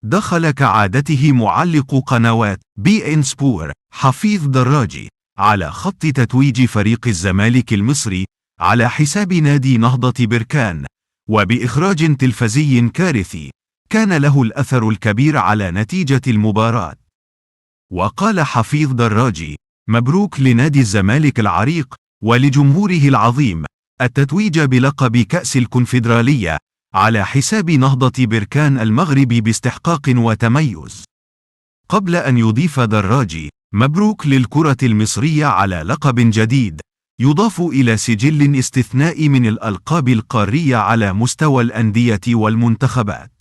دخل كعادته معلق قنوات بي إن سبور حفيظ دراجي على خط تتويج فريق الزمالك المصري على حساب نادي نهضة بركان، وبإخراج تلفزي كارثي كان له الأثر الكبير على نتيجة المباراة. وقال حفيظ دراجي: مبروك لنادي الزمالك العريق ولجمهوره العظيم التتويج بلقب كأس الكونفدرالية على حساب نهضة بركان المغربي باستحقاق وتميز. قبل أن يضيف دراجي: مبروك للكرة المصرية على لقب جديد يضاف إلى سجل استثنائي من الألقاب القارية على مستوى الأندية والمنتخبات.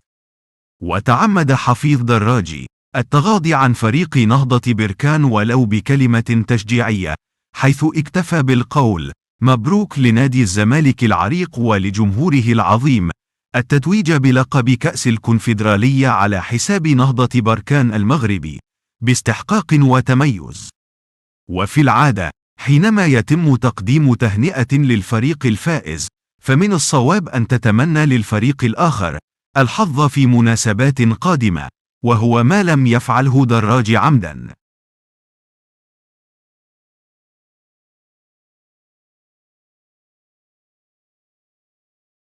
وتعمد حفيظ دراجي التغاضي عن فريق نهضة بركان ولو بكلمة تشجيعية، حيث اكتفى بالقول: مبروك لنادي الزمالك العريق ولجمهوره العظيم التتويج بلقب كأس الكونفدرالية على حساب نهضة بركان المغربي باستحقاق وتميز. وفي العادة حينما يتم تقديم تهنئة للفريق الفائز، فمن الصواب أن تتمنى للفريق الآخر الحظ في مناسبات قادمة، وهو ما لم يفعله دراجي عمدا.